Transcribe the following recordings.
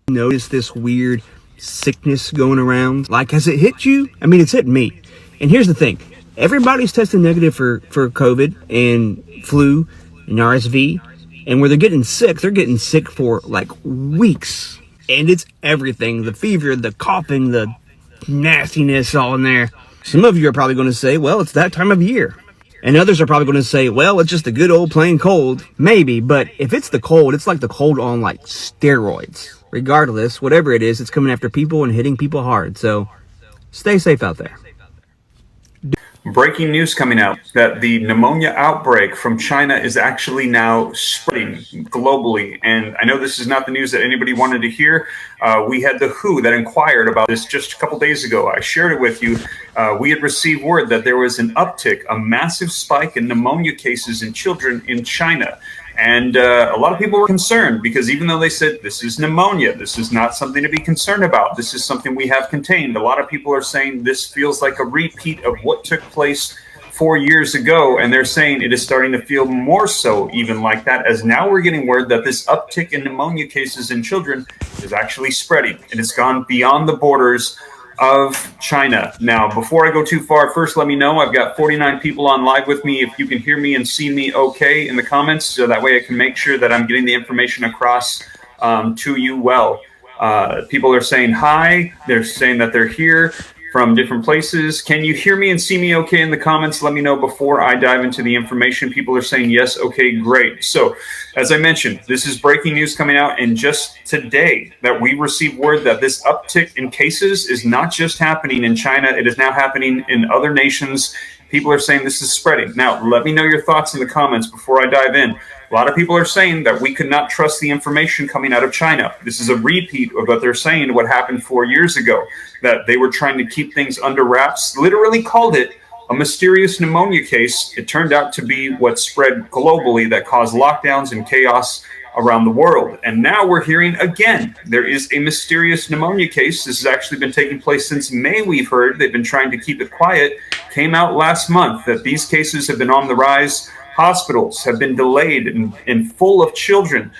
Notice this weird sickness going around? Like, has it hit you? I mean, it's hit me. And here's the thing. Everybody's testing negative for COVID and flu and RSV. And where they're getting sick for like weeks. And it's everything. The fever, the coughing, the nastiness all in there. Some of you are probably going to say, well, it's that time of year. And others are probably going to say, well, it's just a good old plain cold. Maybe, but if it's the cold, it's like the cold on like steroids. Regardless, whatever it is, it's coming after people and hitting people hard. So stay safe out there. Breaking news coming out that the pneumonia outbreak from China is actually now spreading globally. And I know this is not the news that anybody wanted to hear. We had the WHO that inquired about this just a couple days ago. I shared it with you. We had received word that there was an uptick, a massive spike in pneumonia cases in children in China. And a lot of people were concerned because even though they said this is pneumonia, this is not something to be concerned about, this is something we have contained, a lot of people are saying this feels like a repeat of what took place 4 years ago. And they're saying it is starting to feel more so even like that, as now we're getting word that this uptick in pneumonia cases in children is actually spreading. It has gone beyond the borders of China. Now, before I go too far, first let me know I've got 49 people on live with me. If you can hear me and see me okay in the comments, so that way I can make sure that I'm getting the information across to you well. People are saying hi. They're saying that they're here from different places. Can you hear me and see me okay in the comments? Let me know before I dive into the information. People are saying yes, okay, great. So as I mentioned, this is breaking news coming out, and just today that we received word that this uptick in cases is not just happening in China, it is now happening in other nations. People are saying this is spreading. Now, let me know your thoughts in the comments before I dive in. A lot of people are saying that we could not trust the information coming out of China. This is a repeat of what they're saying, what happened 4 years ago, that they were trying to keep things under wraps, literally called it a mysterious pneumonia case. It turned out to be what spread globally that caused lockdowns and chaos around the world. And now we're hearing again, there is a mysterious pneumonia case. This has actually been taking place since May, we've heard. They've been trying to keep it quiet. Came out last month that these cases have been on the rise. Hospitals have been delayed and full of children.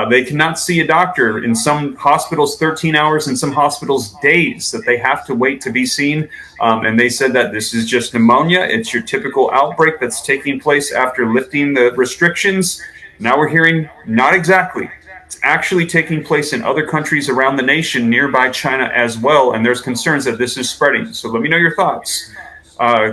They cannot see a doctor. In some hospitals, 13 hours, in some hospitals, days that they have to wait to be seen. And they said that this is just pneumonia. It's your typical outbreak that's taking place after lifting the restrictions. Now we're hearing not exactly. It's actually taking place in other countries around the nation, nearby China as well. And there's concerns that this is spreading. So let me know your thoughts.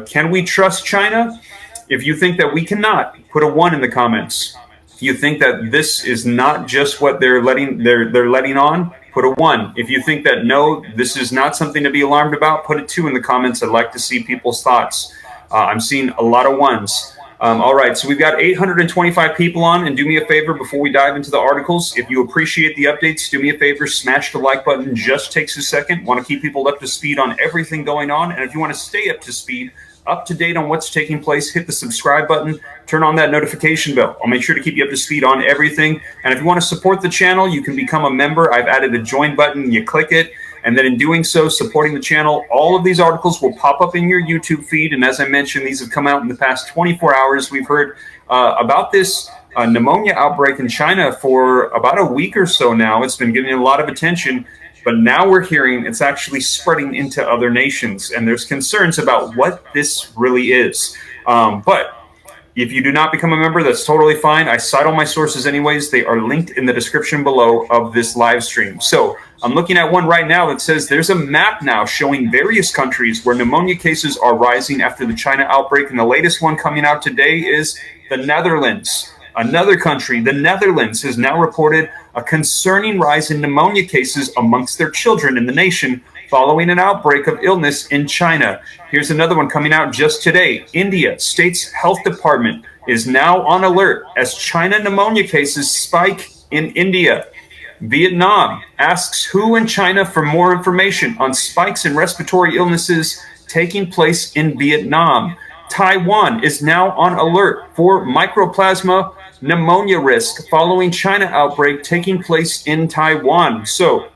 Can we trust China? If you think that we cannot, put a 1 in the comments. If you think that this is not just what they're letting on, put a 1. If you think that no, this is not something to be alarmed about, put a 2 in the comments. I'd like to see people's thoughts. I'm seeing a lot of 1s. All right, so we've got 825 people on, and do me a favor before we dive into the articles. If you appreciate the updates, do me a favor, smash the like button. Just takes a second. Want to keep people up to speed on everything going on, and if you want to stay up to speed, up to date on what's taking place, hit the subscribe button, turn on that notification bell. I'll make sure to keep you up to speed on everything. And if you want to support the channel, you can become a member. I've added a join button. You click it. And then in doing so, supporting the channel, all of these articles will pop up in your YouTube feed. And as I mentioned, these have come out in the past 24 hours. We've heard about this pneumonia outbreak in China for about a week or so now. It's been getting a lot of attention. But now we're hearing it's actually spreading into other nations, and there's concerns about what this really is. But if you do not become a member, that's totally fine. I cite all my sources anyways. They are linked in the description below of this live stream. So I'm looking at one right now that says there's a map now showing various countries where pneumonia cases are rising after the China outbreak. And the latest one coming out today is the Netherlands. Another country, the Netherlands, has now reported a concerning rise in pneumonia cases amongst their children in the nation following an outbreak of illness in China. Here's another one coming out just today. India State's Health Department is now on alert as China pneumonia cases spike in India. Vietnam asks WHO and China for more information on spikes in respiratory illnesses taking place in Vietnam. Taiwan is now on alert for mycoplasma pneumonia risk following China outbreak taking place in Taiwan. So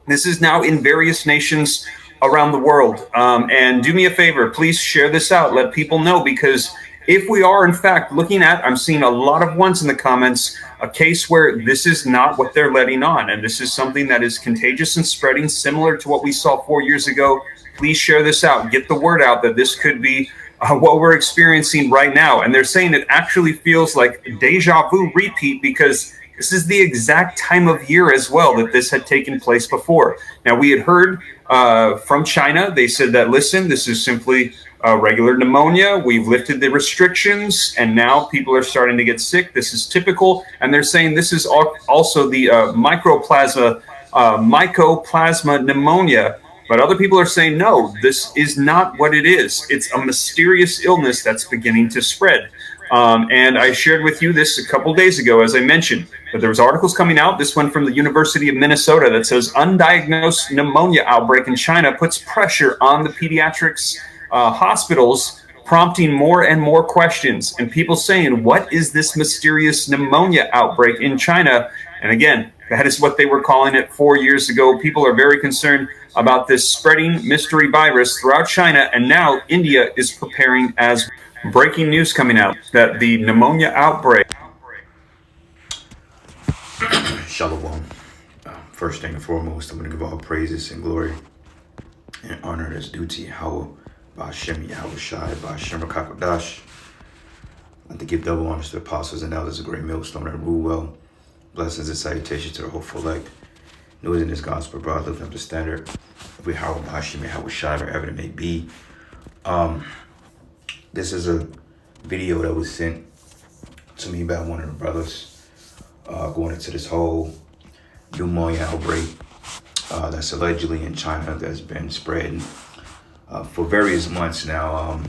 this is now in various nations around the world. And do me a favor, please share this out. Let people know, because if we are in fact looking at, I'm seeing a lot of ones in the comments, a case where this is not what they're letting on, and this is something that is contagious and spreading, similar to what we saw 4 years ago. Please share this out, get the word out that this could be what we're experiencing right now. And they're saying it actually feels like deja vu repeat, because this is the exact time of year as well that this had taken place before. Now, we had heard from China, they said that, listen, this is simply regular pneumonia. We've lifted the restrictions, and now people are starting to get sick. This is typical. And they're saying this is also the mycoplasma pneumonia. But other people are saying, no, this is not what it is. It's a mysterious illness that's beginning to spread. And I shared with you this a couple days ago, as I mentioned, but there was articles coming out. This one from the University of Minnesota that says undiagnosed pneumonia outbreak in China puts pressure on the pediatrics hospitals, prompting more and more questions. And people saying, what is this mysterious pneumonia outbreak in China? And again, that is what they were calling it 4 years ago. People are very concerned about this spreading mystery virus throughout China. And now India is preparing as breaking news coming out that the pneumonia outbreak. Shalom. First thing and foremost, I'm going to give all praises and glory and honor that's due to Yahweh, Ba'ashem Yahweh Shai, Ba'ashem Rakakodash. I'd like to give double honors to the apostles and elders, a great millstone that rule well. Blessings and salutations to the hopeful elect. News in this gospel, broad, lifting up the standard of Yahweh, Ba'ashem Yahweh Shai, wherever it may be. This is a video that was sent to me by one of the brothers going into this whole pneumonia outbreak that's allegedly in China that's been spreading for various months now.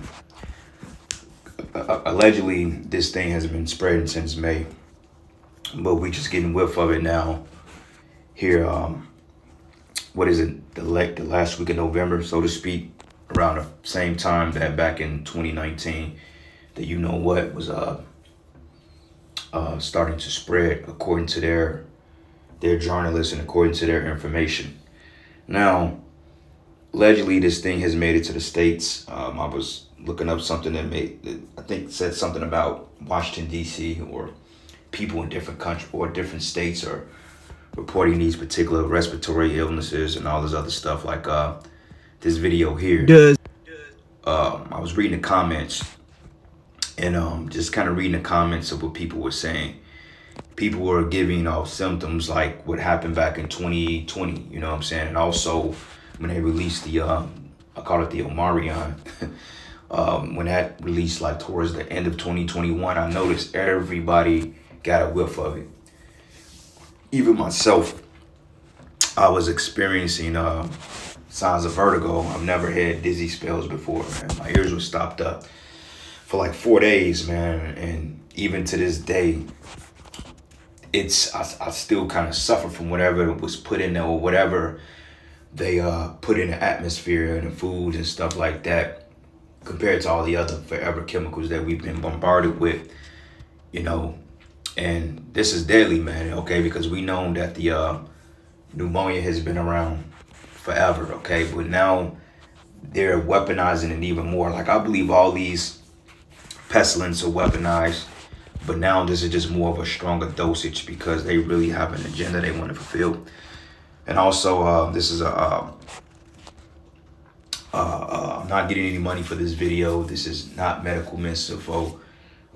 Allegedly, this thing has been spreading since May, but we just getting whiff of it now here. What is it? The last week of November, so to speak, around the same time that back in 2019, that you know what was starting to spread according to their journalists and according to their information. Now, allegedly, this thing has made it to the States. I was looking up something that said something about Washington, D.C., or people in different countries or different states are reporting these particular respiratory illnesses and all this other stuff, like this video here. I was reading the comments and just kind of reading the comments of what people were saying. People were giving off symptoms like what happened back in 2020, you know what I'm saying? And also when they released the, I call it the Omarion, when that released like towards the end of 2021, I noticed everybody got a whiff of it. Even myself, I was experiencing signs of vertigo. I've never had dizzy spells before, man. My ears were stopped up for like 4 days, man. And even to this day, I still kind of suffer from whatever was put in there or whatever they put in the atmosphere and the food and stuff like that, compared to all the other forever chemicals that we've been bombarded with, you know. And this is deadly, man, okay, because we know that the pneumonia has been around forever, okay, but now they're weaponizing it even more. Like, I believe all these pestilence are weaponized, but now this is just more of a stronger dosage because they really have an agenda they want to fulfill. And also, this is I'm not getting any money for this video. This is not medical misinfo,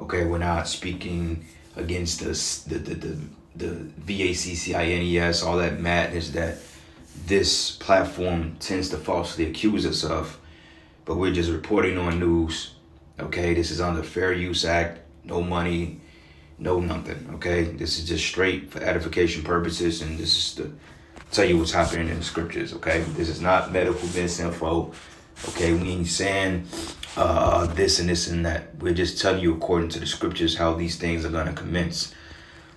okay? We're not speaking against the VACCINES, all that madness that this platform tends to falsely accuse us of. But we're just reporting on news, okay? This is under Fair Use Act, no money, no nothing, okay? This is just straight for edification purposes, and this is to tell you what's happening in the scriptures, okay? This is not medical misinfo, okay? We ain't saying this and this and that. We're just telling you according to the scriptures how these things are gonna commence.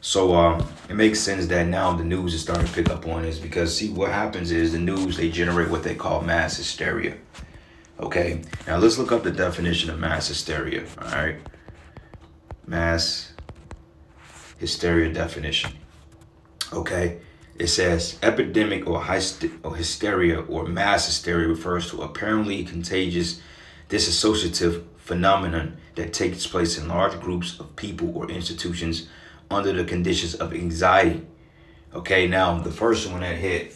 So it makes sense that now the news is starting to pick up on this, because see, what happens is the news, they generate what they call mass hysteria. Okay, now let's look up the definition of mass hysteria. All right, mass hysteria definition. Okay, it says epidemic or hysteria or mass hysteria refers to apparently contagious, dissociative, phenomenon that takes place in large groups of people or institutions under the conditions of anxiety. Okay, now the first one that hit,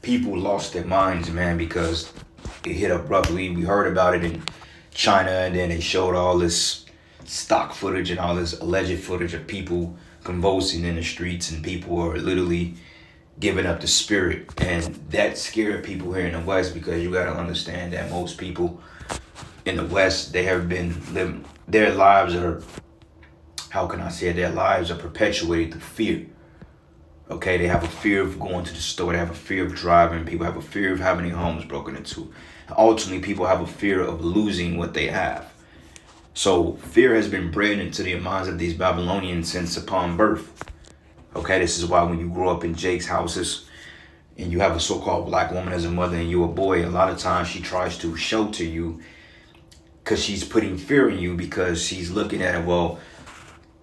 people lost their minds, man, because it hit abruptly. We heard about it in China, and then they showed all this stock footage and all this alleged footage of people convulsing in the streets, and people are literally giving up the spirit. And that scared people here in the West, because you got to understand that most people in the West, they have been living, their lives are, how can I say it, their lives are perpetuated through fear. Okay, they have a fear of going to the store, they have a fear of driving, people have a fear of having their homes broken into. Ultimately, people have a fear of losing what they have. So fear has been bred into the minds of these Babylonians since upon birth. Okay, this is why when you grow up in Jake's houses and you have a so-called black woman as a mother and you're a boy, a lot of times she tries to shelter you because she's putting fear in you, because she's looking at it, well,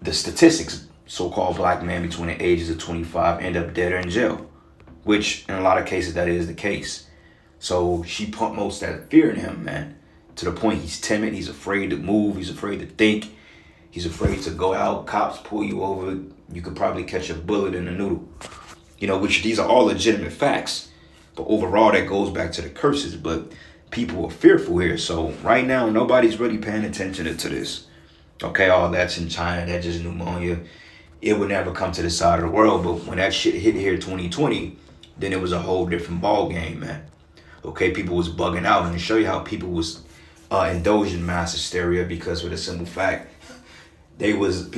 the statistics, so-called black men between the ages of 25 end up dead or in jail, which in a lot of cases that is the case. So she promotes that fear in him, man, to the point he's timid, he's afraid to move, he's afraid to think, he's afraid to go out, cops pull you over, you could probably catch a bullet in a noodle. You know, which these are all legitimate facts. But overall, that goes back to the curses. But people are fearful here. So right now, nobody's really paying attention to this. Okay, all that's in China, that's just pneumonia. It would never come to the side of the world. But when that shit hit here 2020, then it was a whole different ball game, man. Okay, people was bugging out. And to show you how people was indulging mass hysteria, because for the simple fact, they was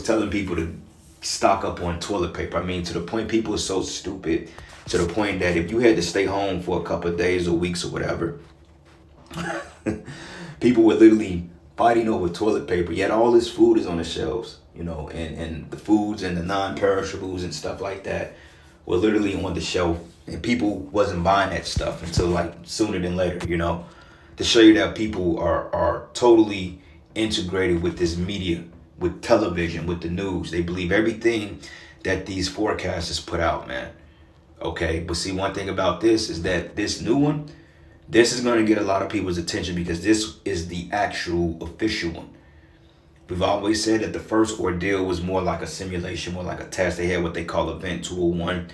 telling people to stock up on toilet paper. I mean, to the point people are so stupid, to the point that if you had to stay home for a couple of days or weeks or whatever, people were literally fighting over toilet paper. Yet all this food is on the shelves, you know, and the foods and the non-perishables and stuff like that were literally on the shelf, and people wasn't buying that stuff until like sooner than later, you know, to show you that people are totally integrated with this media, with television, with the news. They believe everything that these forecasters put out, man. Okay, but see, one thing about this is that this new one, this is going to get a lot of people's attention, because this is the actual official one. We've always said that the first ordeal was more like a simulation, more like a test. They had what they call Event 201.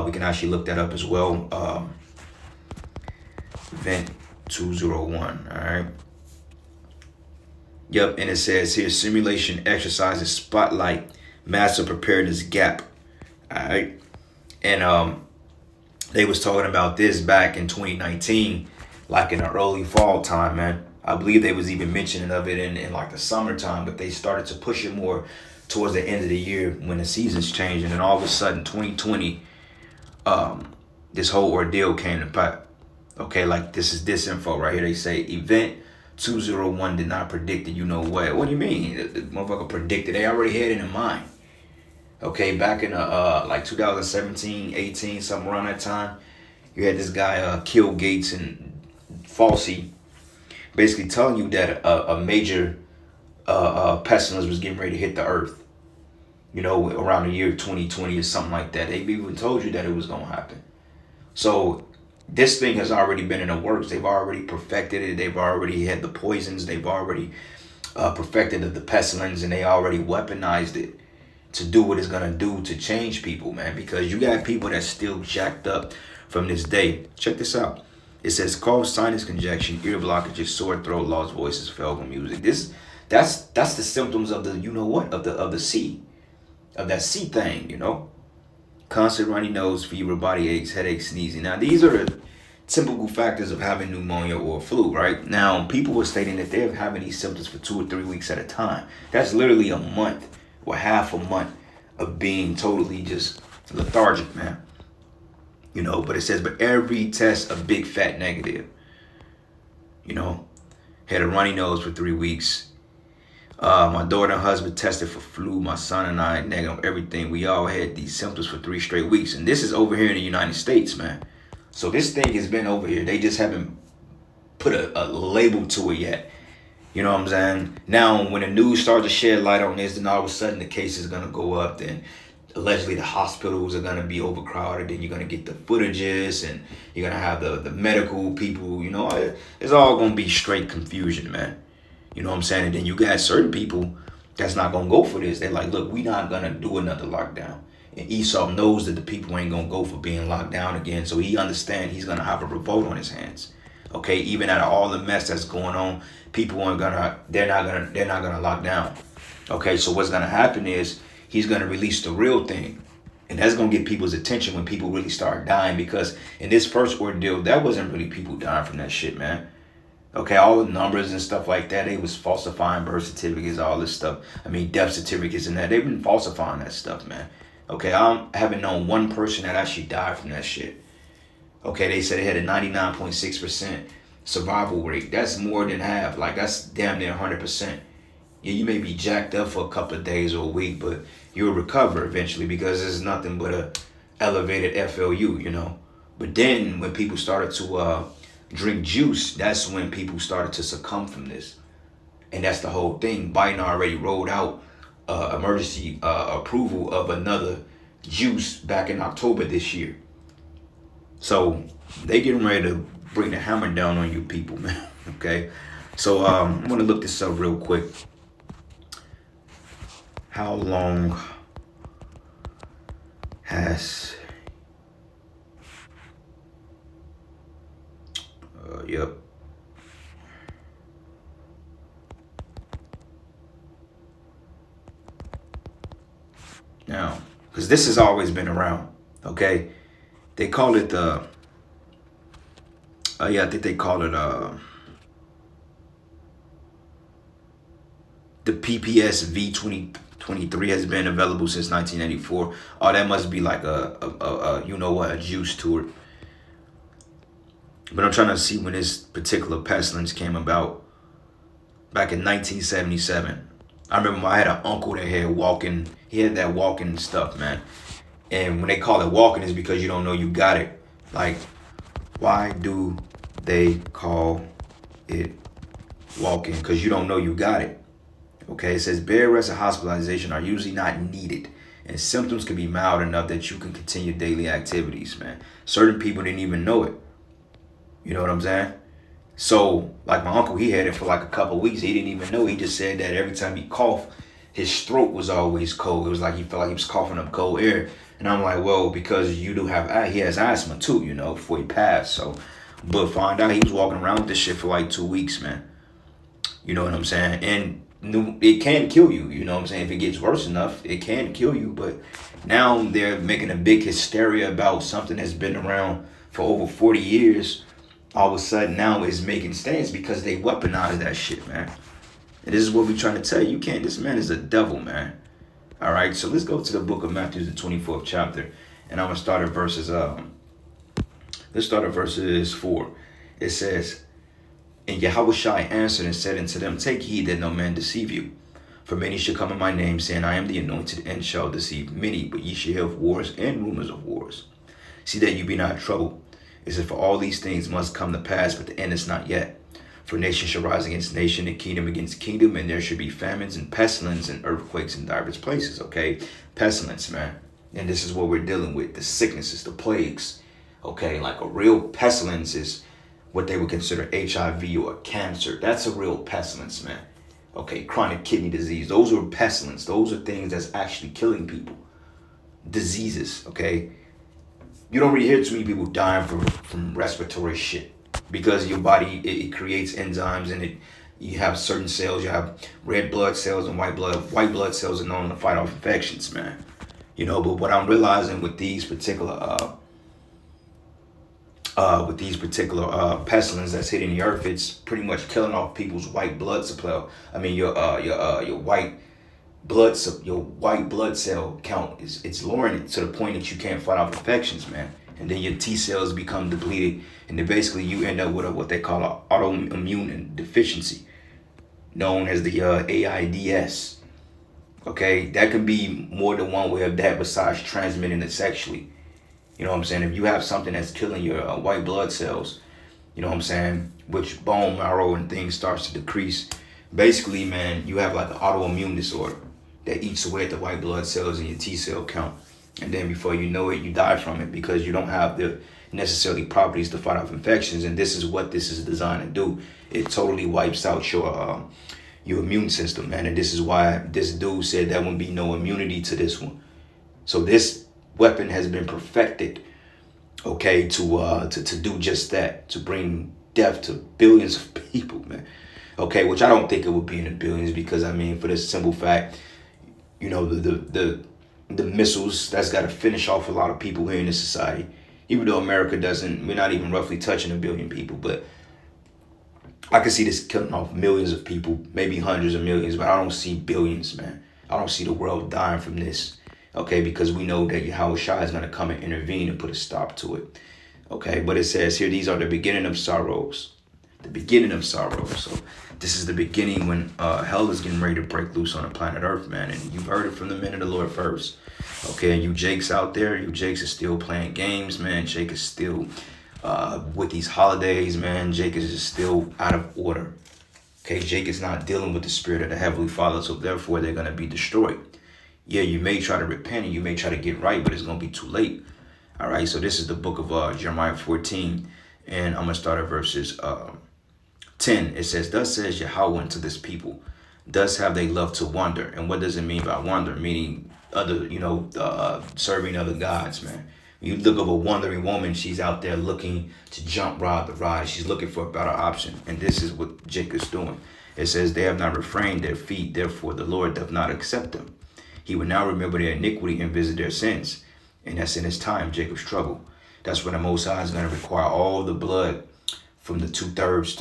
We can actually look that up as well. Event 201, all right? Yep, and it says here, simulation exercises spotlight massive preparedness gap. All right, and they was talking about this back in 2019, like in the early fall time, man. I believe they was even mentioning of it in like the summertime, but they started to push it more towards the end of the year when the seasons changed, and then all of a sudden 2020, this whole ordeal came to pop. Okay, like this is disinfo right here. They say Event 201 did not predict it, you know what? What do you mean? The motherfucker predicted. They already had it in mind. Okay, back in like 2017, 18, something around that time, you had this guy, Bill Gates and Fauci, basically telling you that a major pestilence was getting ready to hit the earth. You know, around the year 2020 or something like that. They even told you that it was going to happen. So this thing has already been in the works. They've already perfected it. They've already had the poisons. They've already perfected the pestilence, and they already weaponized it to do what it's going to do to change people, man. Because you got people that's still jacked up from this day. Check this out. It says, cause sinus congestion, ear blockages, sore throat, lost voices, failure music. That's the symptoms of the, you know what, of the C, of that C thing, you know. Constant runny nose, fever, body aches, headaches, sneezing. Now, these are the typical factors of having pneumonia or flu, right? Now, people were stating that they're having these symptoms for 2 or 3 weeks at a time. That's literally a month or half a month of being totally just lethargic, man. You know, but it says, but every test a big fat negative. You know, had a runny nose for 3 weeks. My daughter and husband tested for flu. My son and I negative everything. We all had these symptoms for 3 straight weeks. And this is over here in the United States, man. So this thing has been over here. They just haven't put a label to it yet. You know what I'm saying? Now, when the news starts to shed light on this, then all of a sudden the case is going to go up. Then allegedly the hospitals are going to be overcrowded, and you're going to get the footages, and you're going to have the medical people, it's all going to be straight confusion, man. You know what I'm saying? And then you got certain people that's not going to go for this. They're like, look, we not going to do another lockdown. And Esau knows that the people ain't going to go for being locked down again. So he understands he's going to have a revolt on his hands. Okay, even out of all the mess that's going on, people they're not gonna lock down. Okay, so what's gonna happen is he's gonna release the real thing. And that's gonna get people's attention when people really start dying, because in this first ordeal, that wasn't really people dying from that shit, man. Okay, all the numbers and stuff like that, they was falsifying birth certificates, all this stuff. Death certificates and that. They've been falsifying that stuff, man. Okay, I haven't known one person that actually died from that shit. Okay, they said they had a 99.6% survival rate. That's more than half. Like, that's damn near 100%. Yeah, you may be jacked up for a couple of days or a week, but you'll recover eventually, because it's nothing but a elevated FLU, But then when people started to drink juice, that's when people started to succumb from this. And that's the whole thing. Biden already rolled out emergency approval of another juice back in October this year. So they getting ready to bring the hammer down on you people, man. Okay. So I'm going to look this up real quick. How long has... Yep. Now, because this has always been around, okay? They call it I think they call it the PPS V2023 has been available since 1984. Oh, that must be like a juice to it. But I'm trying to see when this particular pestilence came about. Back in 1977. I remember I had an uncle that had walking. He had that walking stuff, man. And when they call it walking, is because you don't know you got it. Like, why do they call it walking? Because you don't know you got it. Okay, it says bed rest and hospitalization are usually not needed, and symptoms can be mild enough that you can continue daily activities, man. Certain people didn't even know it. You know what I'm saying? So, like my uncle, he had it for like a couple of weeks. He didn't even know. He just said that every time he coughed, his throat was always cold. It was like he felt like he was coughing up cold air. And I'm like, well, because he has asthma too, before he passed. So, but find out he was walking around with this shit for like 2 weeks, man. You know what I'm saying? And it can kill you, you know what I'm saying? If it gets worse enough, it can kill you. But now they're making a big hysteria about something that's been around for over 40 years. All of a sudden now is making stands because they weaponize that shit, man. And this is what we're trying to tell you. This man is a devil, man. All right, so let's go to the book of Matthew, the 24th chapter. And I'm going to start at verses 4. It says, and Yahushua answered and said unto them, take heed that no man deceive you. For many shall come in my name, saying, I am the anointed, and shall deceive many. But ye shall hear of wars and rumors of wars. See that you be not troubled. Is that for all these things must come to pass, but the end is not yet. For nation shall rise against nation, and kingdom against kingdom, and there should be famines and pestilence and earthquakes in divers places. Okay, pestilence, man. And this is what we're dealing with: the sicknesses, the plagues. Okay, like a real pestilence is what they would consider HIV or cancer. That's a real pestilence, man. Okay, chronic kidney disease. Those are pestilence. Those are things that's actually killing people. Diseases. Okay. You don't really hear too many people dying from respiratory shit, because your body, it creates enzymes, and you have certain cells. You have red blood cells and white blood. White blood cells are known to fight off infections, man. But what I'm realizing with these particular pestilence that's hitting the earth, it's pretty much killing off people's white blood supply. Your white blood cell count it's lowering it to the point that you can't fight off infections, man. And then your T cells become depleted, and then basically you end up with what they call an autoimmune deficiency, known as the AIDS. Okay, that can be more than one way of that besides transmitting it sexually. You know what I'm saying? If you have something that's killing your white blood cells, you know what I'm saying, which bone marrow and things starts to decrease. Basically, man, you have like an autoimmune disorder. that eats away at the white blood cells in your T cell count. And then before you know it, you die from it because you don't have the necessarily properties to fight off infections. And this is what this is designed to do. It totally wipes out your immune system, man. And this is why this dude said there won't be no immunity to this one. So this weapon has been perfected, okay, to do just that, to bring death to billions of people, man. Okay, which I don't think it would be in the billions because, I mean, for this simple fact, you know, the missiles, that's got to finish off a lot of people here in this society. Even though America doesn't, we're not even roughly touching 1 billion people, but I can see this killing off millions of people, maybe hundreds of millions, but I don't see billions, man. I don't see the world dying from this, okay, because we know that Yahweh Shai is going to come and intervene and put a stop to it, okay? But it says here, these are the beginning of sorrows, the beginning of sorrows. So this is the beginning when hell is getting ready to break loose on the planet Earth, man. And you've heard it from the men of the Lord first. Okay, and you Jakes out there, you Jakes are still playing games, man. Jake is still with these holidays, man. Jake is just still out of order. Okay, Jake is not dealing with the spirit of the Heavenly Father, so therefore they're going to be destroyed. Yeah, you may try to repent and you may try to get right, but it's going to be too late. All right, so this is the book of Jeremiah 14, and I'm going to start at verses 10. It says, thus says Yahweh unto this people, thus have they loved to wander. And what does it mean by wander? Meaning other, serving other gods, man. When you look of a wandering woman, she's out there looking to jump rod the ride. She's looking for a better option. And this is what Jacob's doing. It says, they have not refrained their feet, therefore the Lord doth not accept them. He will now remember their iniquity and visit their sins. And that's in his time, Jacob's trouble. That's when the Most High is going to require all the blood from the 2/3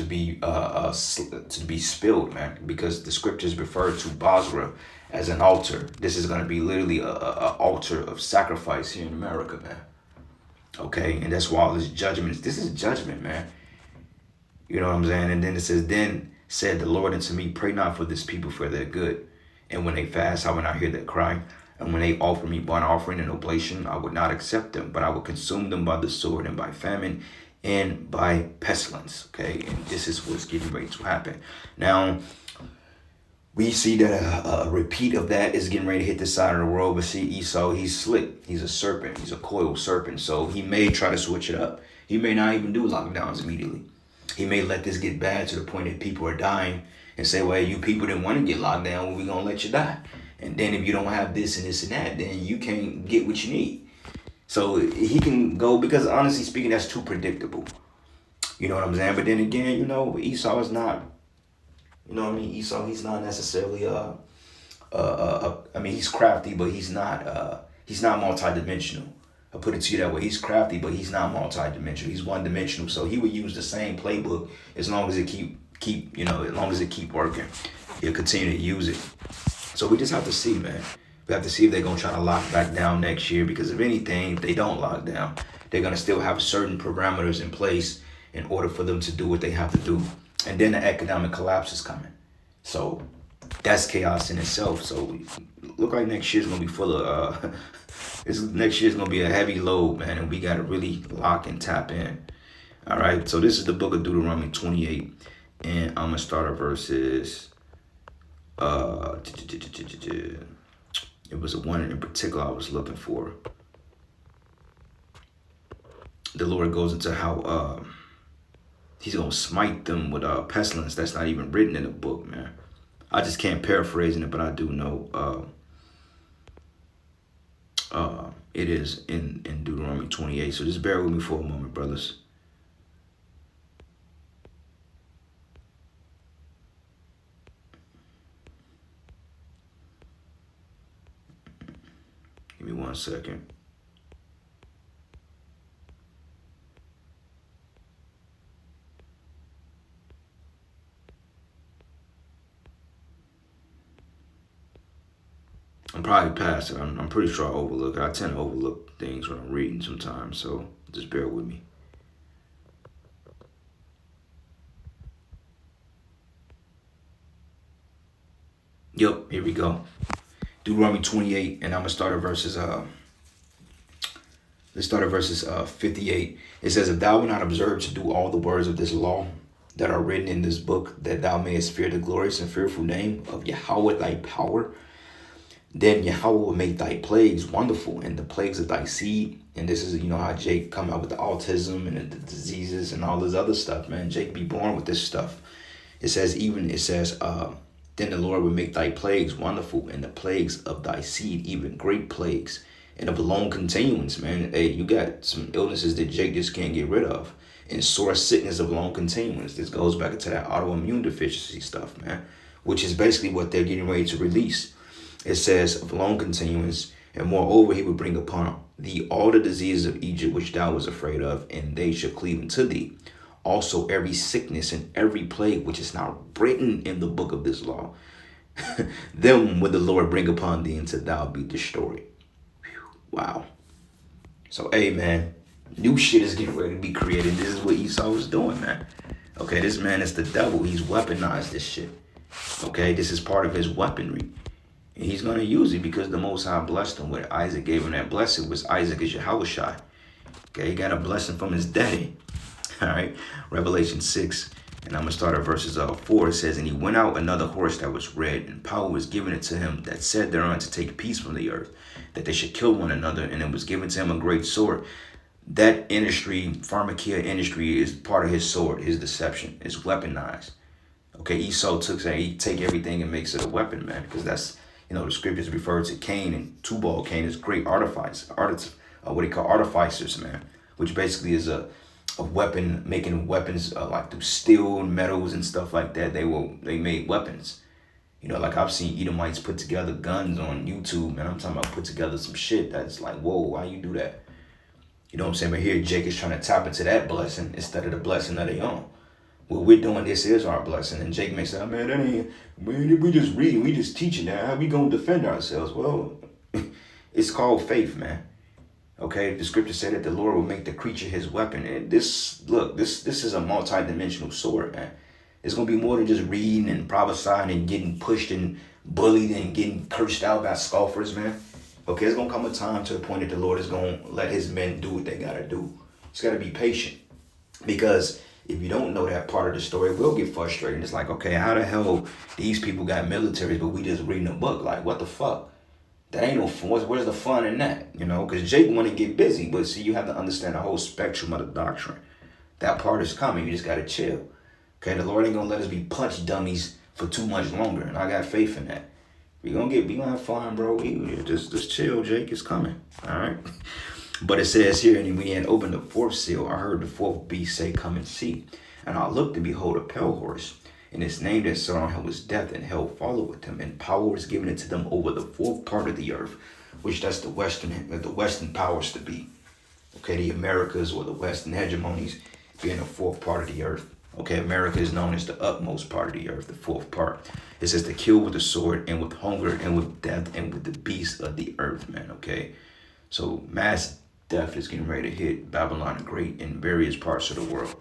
to be spilled, man, because the scriptures refer to Basra as an altar. This is going to be literally a altar of sacrifice here in America, man. Okay, and that's why all this judgment. This is judgment, man. You know what I'm saying? And then it says, then said the Lord unto me, pray not for this people for their good. And when they fast, I will not hear their cry. And when they offer me burnt offering and oblation, I would not accept them, but I will consume them by the sword and by famine and by pestilence. Okay, and this is what's getting ready to happen. Now, we see that a repeat of that is getting ready to hit the side of the world. But see, Esau, he's slick. He's a serpent. He's a coiled serpent. So he may try to switch it up. He may not even do lockdowns immediately. He may let this get bad to the point that people are dying and say, well, you people didn't want to get locked down. Well, we're going to let you die. And then if you don't have this and this and that, then you can't get what you need. So he can go, because honestly speaking, that's too predictable. You know what I'm saying? But then again, Esau is not, Esau, he's not necessarily, he's crafty, but he's not multidimensional. I'll put it to you that way. He's crafty, but he's not multidimensional. He's one-dimensional. So he would use the same playbook as long as it as long as it keep working. He'll continue to use it. So we just have to see, man. We have to see if they're going to try to lock back down next year, because if anything, if they don't lock down, they're going to still have certain parameters in place in order for them to do what they have to do. And then the economic collapse is coming. So that's chaos in itself. So look like next year's going to be full of, next year's going to be a heavy load, man. And we got to really lock and tap in. All right. So this is the book of Deuteronomy 28. And I'm going to start at verses, it was one in particular I was looking for. The Lord goes into how he's going to smite them with pestilence. That's not even written in the book, man. I just can't paraphrasing it, but I do know it is in Deuteronomy 28. So just bear with me for a moment, brothers. Give me 1 second. I'm probably past it. I'm pretty sure I overlook it. I tend to overlook things when I'm reading sometimes, so just bear with me. Yep, here we go. Deuteronomy 28, and I'm gonna start at verses. Let's start at verses 58. It says, "If thou wilt not observe to do all the words of this law that are written in this book, that thou mayest fear the glorious and fearful name of Yahweh thy power, Then Yahweh will make thy plagues wonderful, and the plagues of thy seed. And this is, how Jake come out with the autism and the diseases and all this other stuff, man. Jake be born with this stuff. It says, then the Lord will make thy plagues wonderful, and the plagues of thy seed, even great plagues, and of long continuance, man. Hey, you got some illnesses that Jake just can't get rid of. And sore sickness of long continuance. This goes back into that autoimmune deficiency stuff, man, which is basically what they're getting ready to release. It says of long continuance, and moreover, he will bring upon thee all the diseases of Egypt which thou was afraid of, and they shall cleave unto thee. Also every sickness and every plague which is now written in the book of this law, them will the Lord bring upon thee until thou be destroyed. Wow. So, hey, man, new shit is getting ready to be created. This is what Esau was doing, man. Okay, this man is the devil. He's weaponized this shit. Okay, this is part of his weaponry. And he's going to use it because the Most High blessed him with it. Isaac gave him that blessing, which Isaac is Yahushua. Okay, he got a blessing from his daddy. All right, Revelation 6, and I'm going to start at verses 4. It says, and he went out another horse that was red, and power was given it to him that said thereon to take peace from the earth, that they should kill one another, and it was given to him a great sword. That industry, pharmakia industry, is part of his sword, his deception. It's weaponized. Okay, Esau he take everything and makes it a weapon, man, because that's, the scriptures refer to Cain and Tubal. Cain is great artificers, man, which basically is a weapon, making weapons like through steel and metals and stuff like that. They made weapons. Like I've seen Edomites put together guns on YouTube, man. I'm talking about put together some shit that's like, whoa, why you do that? You know what I'm saying? But here Jake is trying to tap into that blessing instead of the blessing of their own. What we're doing, this is our blessing. And Jake makes it, man, that ain't, we just reading, we just teaching now. How we gonna defend ourselves? Well, it's called faith, man. Okay, the scripture said that the Lord will make the creature his weapon. And this is a multi-dimensional sword, man. It's gonna be more than just reading and prophesying and getting pushed and bullied and getting cursed out by scoffers, man. Okay, it's gonna come a time to the point that the Lord is gonna let his men do what they gotta do. It's gotta be patient, because if you don't know that part of the story, we'll get frustrated. It's like, okay, how the hell these people got militaries, but we just reading a book? Like, what the fuck? That ain't no fun. Where's the fun in that? Because Jake want to get busy, but see, you have to understand the whole spectrum of the doctrine. That part is coming. You just gotta chill. Okay, the Lord ain't gonna let us be punch dummies for too much longer, and I got faith in that. We gonna have fun, bro. Just chill, Jake. It's coming. All right. But it says here, and when he had opened the fourth seal, I heard the fourth beast say, come and see. And I looked, and behold, a pale horse. And his name that sat on him was Death, and hell followed with him. And power was given unto them over the fourth part of the earth, which that's the Western powers to be. Okay, the Americas or the Western hegemonies being the fourth part of the earth. Okay, America is known as the utmost part of the earth, the fourth part. It says to kill with the sword and with hunger and with death and with the beasts of the earth, man. Okay, so mass death is getting ready to hit Babylon the Great in various parts of the world.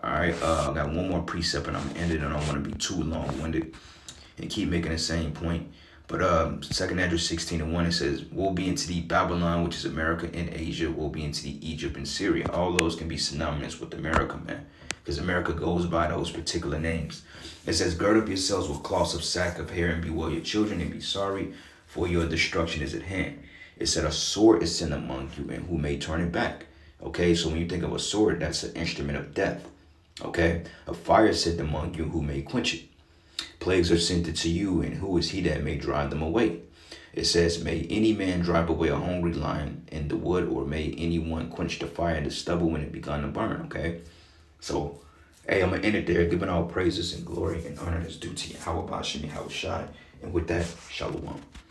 All right, I got one more precept and I'm gonna end it. I don't want to be too long-winded and keep making the same point. But 2 Andrew 16:1, it says, woe be unto thee Babylon, which is America and Asia, woe be unto thee Egypt and Syria. All those can be synonymous with America, man, because America goes by those particular names. It says, gird up yourselves with cloths of sack of hair, and bewail your children, and be sorry, for your destruction is at hand. It said, a sword is sent among you, and who may turn it back? Okay, so when you think of a sword, that's an instrument of death. Okay, a fire is sent among you, who may quench it? Plagues are sent to you, and who is he that may drive them away? It says, may any man drive away a hungry lion in the wood, or may anyone quench the fire in the stubble when it begun to burn? Okay, so, hey, I'm going to end it there, giving all praises and glory and honor is due to Yahweh Bashim Yahushai. And with that, shalom.